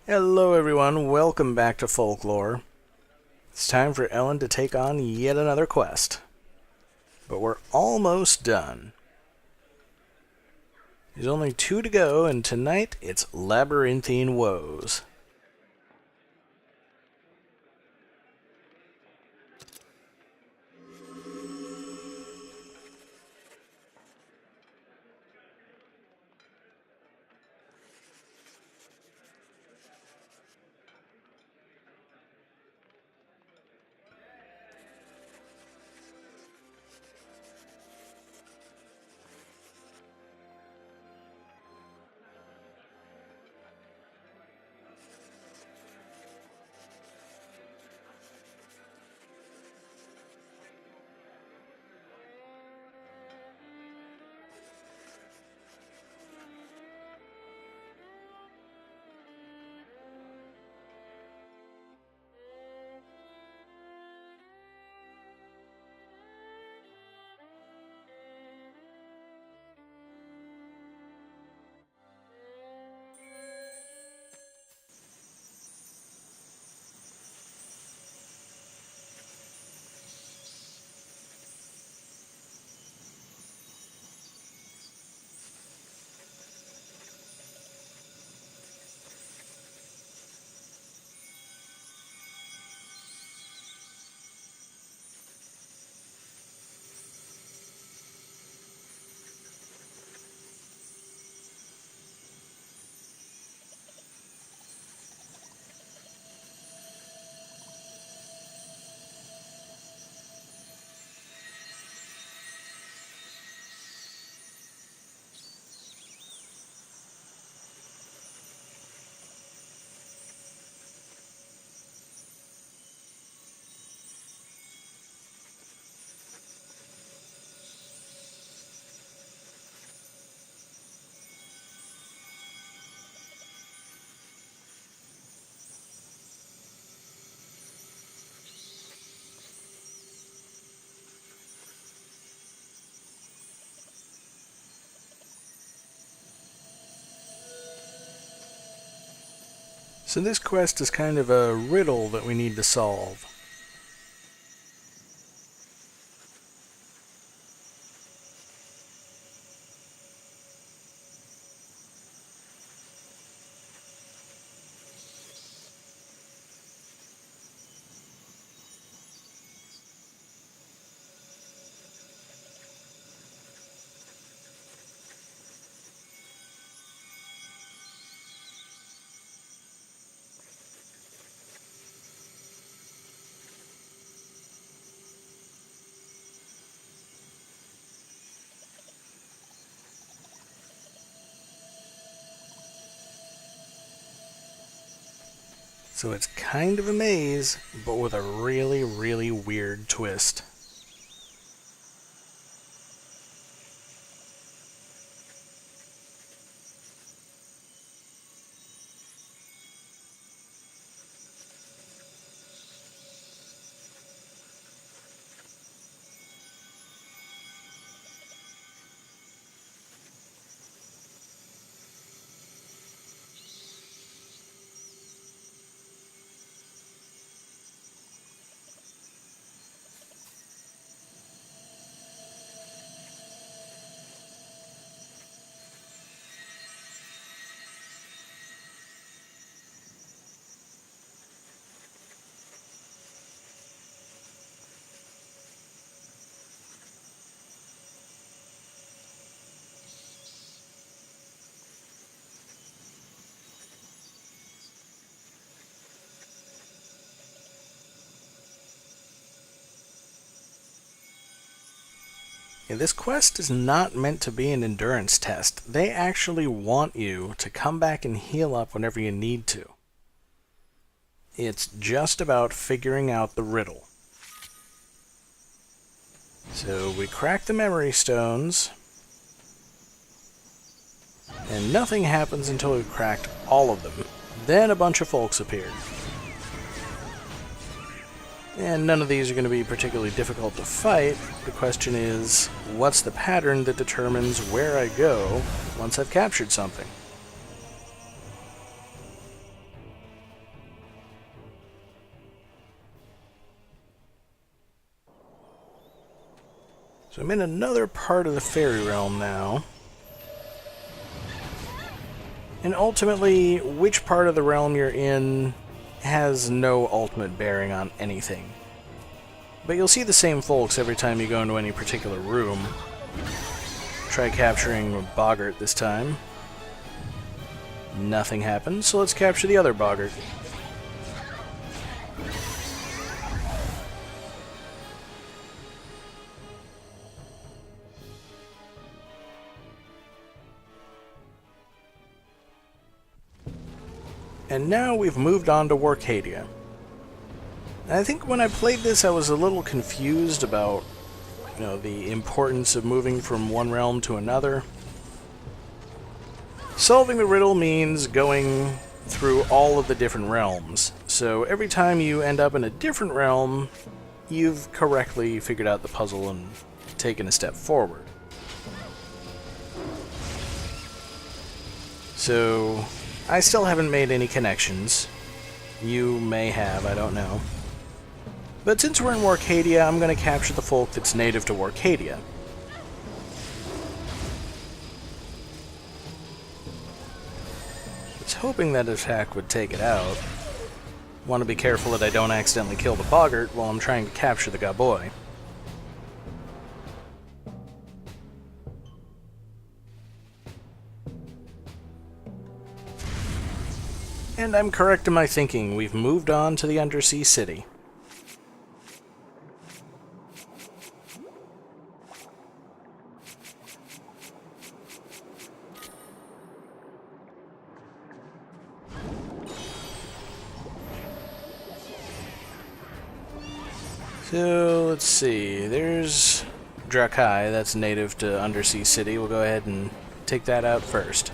Hello everyone, welcome back to Folklore. It's time for Ellen to take on yet another quest. But we're almost done. There's only 2 to go, and tonight it's Labyrinthine Woes. So this quest is kind of a riddle that we need to solve. So it's kind of a maze, but with a really, really weird twist. Yeah, this quest is not meant to be an endurance test. They actually want you to come back and heal up whenever you need to. It's just about figuring out the riddle. So we crack the memory stones, and nothing happens until we've cracked all of them. Then a bunch of folks appear. And none of these are going to be particularly difficult to fight. The question is, what's the pattern that determines where I go once I've captured something? So I'm in another part of the fairy realm now. And ultimately, which part of the realm you're in has no ultimate bearing on anything. But you'll see the same folks every time you go into any particular room. Try capturing a boggart this time. Nothing happens, so let's capture the other boggart. And now we've moved on to Warcadia. And I think when I played this I was a little confused about, the importance of moving from one realm to another. Solving the riddle means going through all of the different realms. So every time you end up in a different realm, you've correctly figured out the puzzle and taken a step forward. So I still haven't made any connections. You may have, I don't know. But since we're in Warcadia, I'm going to capture the folk that's native to Warcadia. I was hoping that attack would take it out. Want to be careful that I don't accidentally kill the boggart while I'm trying to capture the gaboy. And I'm correct in my thinking, we've moved on to the Undersea City. So, let's see, there's Drakai, that's native to Undersea City. We'll go ahead and take that out first.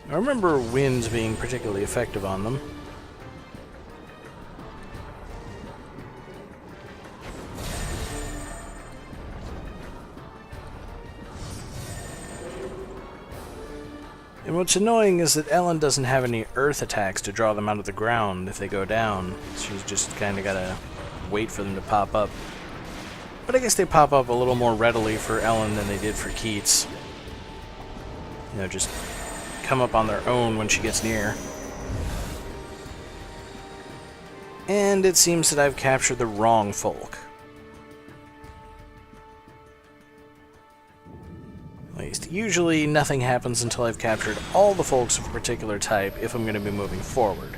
I remember winds being particularly effective on them. And what's annoying is that Ellen doesn't have any earth attacks to draw them out of the ground if they go down. She's just kind of gotta wait for them to pop up. But I guess they pop up a little more readily for Ellen than they did for Keats. Just come up on their own when she gets near. And it seems that I've captured the wrong folk. At least, usually nothing happens until I've captured all the folks of a particular type if I'm going to be moving forward.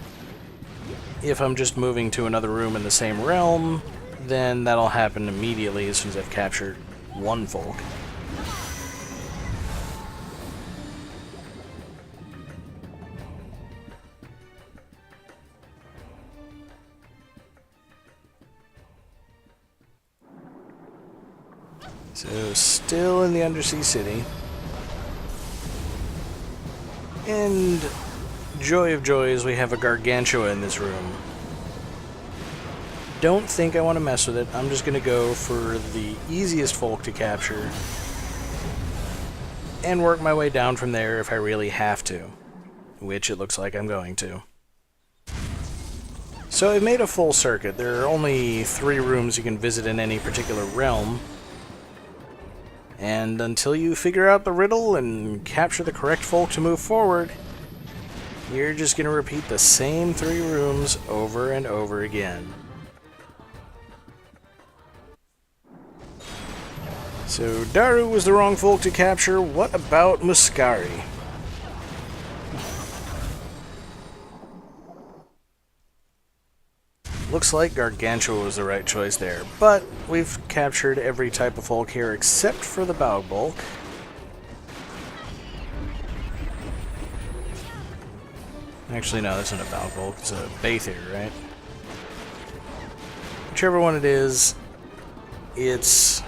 If I'm just moving to another room in the same realm, then that'll happen immediately as soon as I've captured one folk. So, still in the Undersea City. And, joy of joys, we have a Gargantua in this room. Don't think I want to mess with it. I'm just going to go for the easiest folk to capture. And work my way down from there if I really have to. Which it looks like I'm going to. So I've made a full circuit. There are only 3 rooms you can visit in any particular realm. And until you figure out the riddle and capture the correct folk to move forward, you're just going to repeat the same 3 rooms over and over again. So Daru was the wrong folk to capture. What about Muscari? Looks like Gargantua was the right choice there, but we've captured every type of folk here except for the Baugbulk. Actually, no, that's not a Baugbulk, it's a Bather, right? Whichever one it is, it's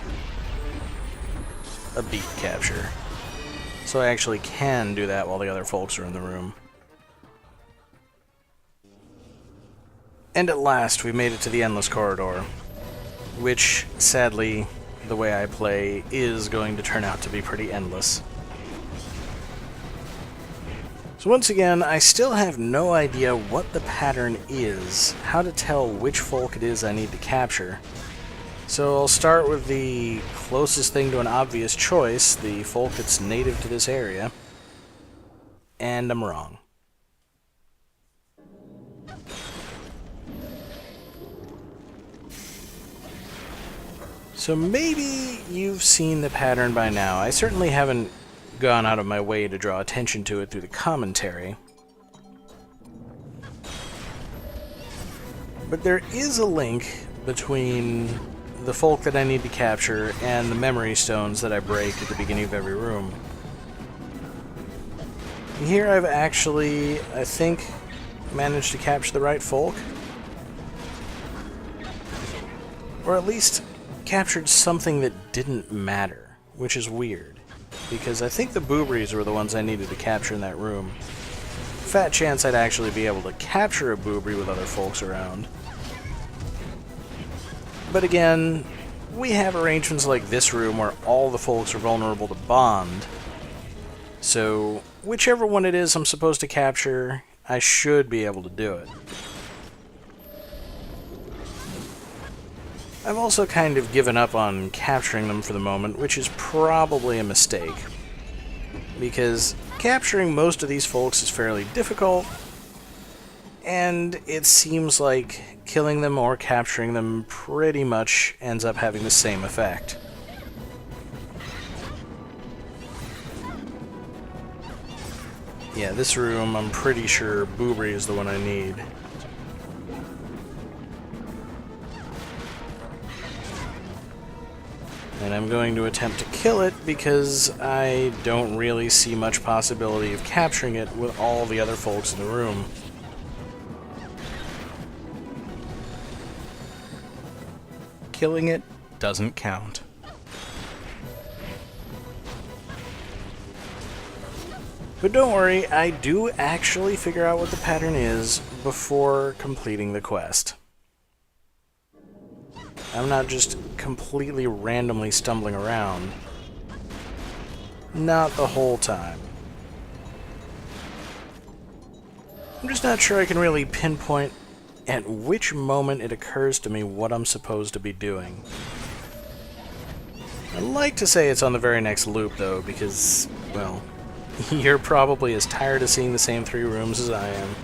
a beat capture. So I actually can do that while the other folks are in the room. And at last, we made it to the Endless Corridor, which, sadly, the way I play, is going to turn out to be pretty endless. So once again, I still have no idea what the pattern is, how to tell which folk it is I need to capture. So I'll start with the closest thing to an obvious choice, the folk that's native to this area. And I'm wrong. So maybe you've seen the pattern by now. I certainly haven't gone out of my way to draw attention to it through the commentary. But there is a link between the folk that I need to capture and the memory stones that I break at the beginning of every room. Here I've actually, I think, managed to capture the right folk. Or at least captured something that didn't matter, which is weird, because I think the booberries were the ones I needed to capture in that room. Fat chance I'd actually be able to capture a booberry with other folks around. But again, we have arrangements like this room where all the folks are vulnerable to bond, so whichever one it is I'm supposed to capture, I should be able to do it. I've also kind of given up on capturing them for the moment, which is probably a mistake, because capturing most of these folks is fairly difficult, and it seems like killing them or capturing them pretty much ends up having the same effect. Yeah, this room, I'm pretty sure booberry is the one I need. And I'm going to attempt to kill it because I don't really see much possibility of capturing it with all the other folks in the room. Killing it doesn't count. But don't worry, I do actually figure out what the pattern is before completing the quest. I'm not just completely randomly stumbling around. Not the whole time. I'm just not sure I can really pinpoint at which moment it occurs to me what I'm supposed to be doing. I'd like to say it's on the very next loop, though, because, well, you're probably as tired of seeing the same 3 rooms as I am.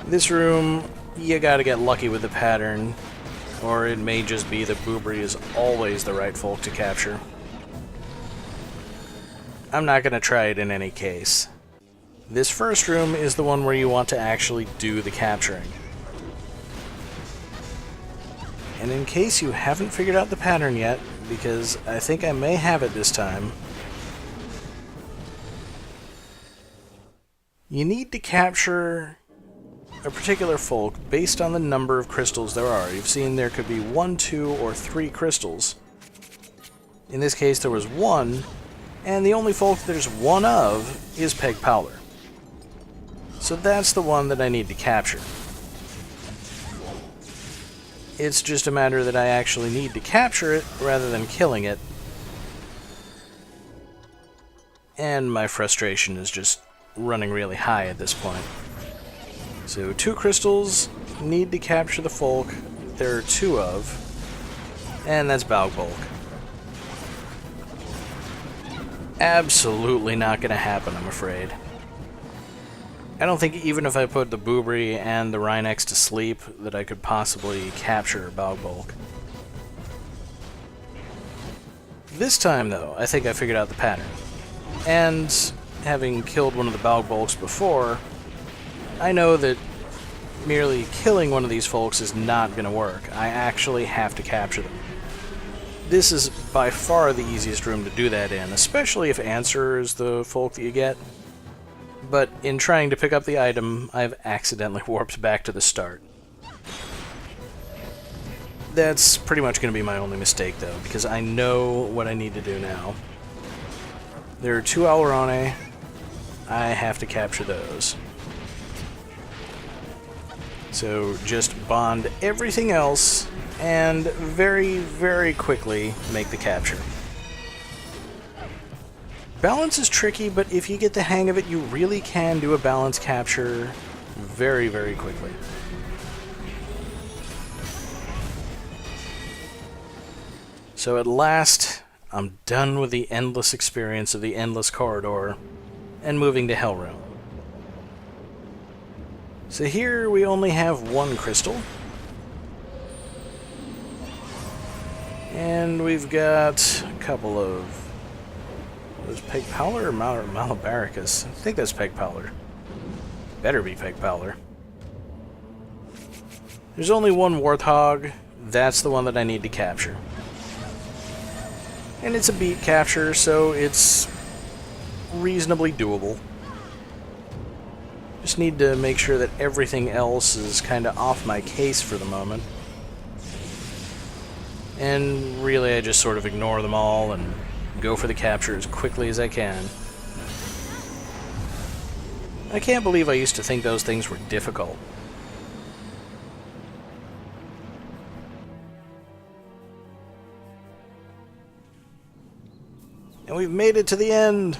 This room, you gotta get lucky with the pattern, or it may just be that booberry is always the right folk to capture. I'm not gonna try it in any case. This first room is the one where you want to actually do the capturing. And in case you haven't figured out the pattern yet, because I think I may have it this time, you need to capture a particular folk based on the number of crystals there are. You've seen there could be 1, 2, or 3 crystals. In this case there was 1, and the only folk there's 1 of is Peg Powler. So that's the one that I need to capture. It's just a matter that I actually need to capture it rather than killing it. And my frustration is just running really high at this point. So 2 crystals, need to capture the folk there are 2 of, and that's Balgbulk. Absolutely not going to happen, I'm afraid. I don't think even if I put the booberry and the Rhinex to sleep that I could possibly capture Balgbulk. This time, though, I think I figured out the pattern. And having killed one of the Balgbulks before, I know that merely killing one of these folks is not going to work. I actually have to capture them. This is by far the easiest room to do that in, especially if Answerer is the folk that you get. But in trying to pick up the item, I've accidentally warped back to the start. That's pretty much going to be my only mistake, though, because I know what I need to do now. There are 2 Alrone. I have to capture those. So just bond everything else, and very, very quickly make the capture. Balance is tricky, but if you get the hang of it, you really can do a balance capture very, very quickly. So at last, I'm done with the endless experience of the endless corridor and moving to Hellrealm. So here we only have one crystal. And we've got a couple of... Was Peg Powler or Malabaricus? I think that's Peg Powler. Better be Peg Powler. There's only one Warthog. That's the one that I need to capture. And it's a beat capture, so it's reasonably doable. Just need to make sure that everything else is kind of off my case for the moment. And really, I just sort of ignore them all and go for the capture as quickly as I can. I can't believe I used to think those things were difficult. And we've made it to the end!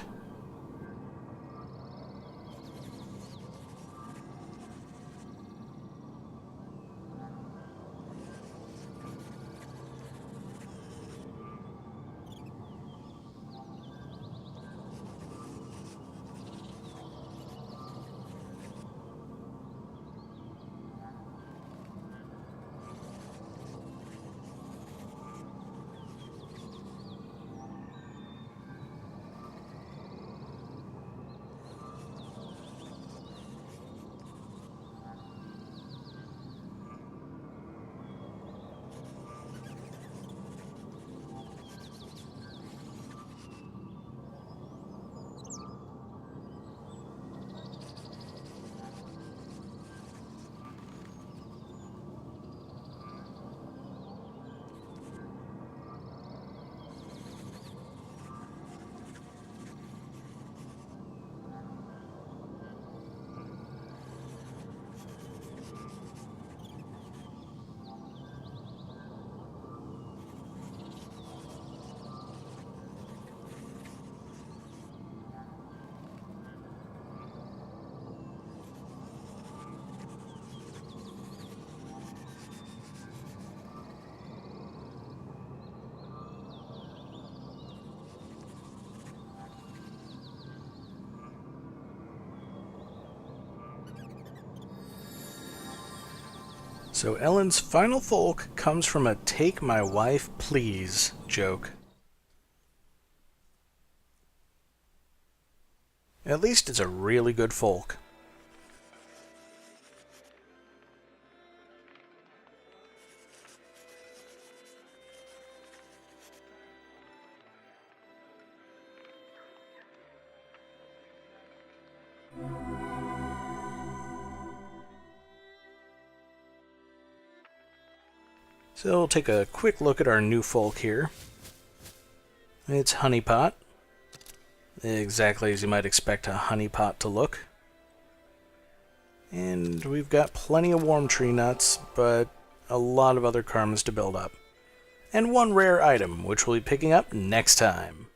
So Ellen's final folk comes from a "take my wife, please" joke. At least it's a really good folk. So we'll take a quick look at our new folk here. It's Honeypot. Exactly as you might expect a honeypot to look. And we've got plenty of warm tree nuts, but a lot of other karmas to build up. And one rare item, which we'll be picking up next time.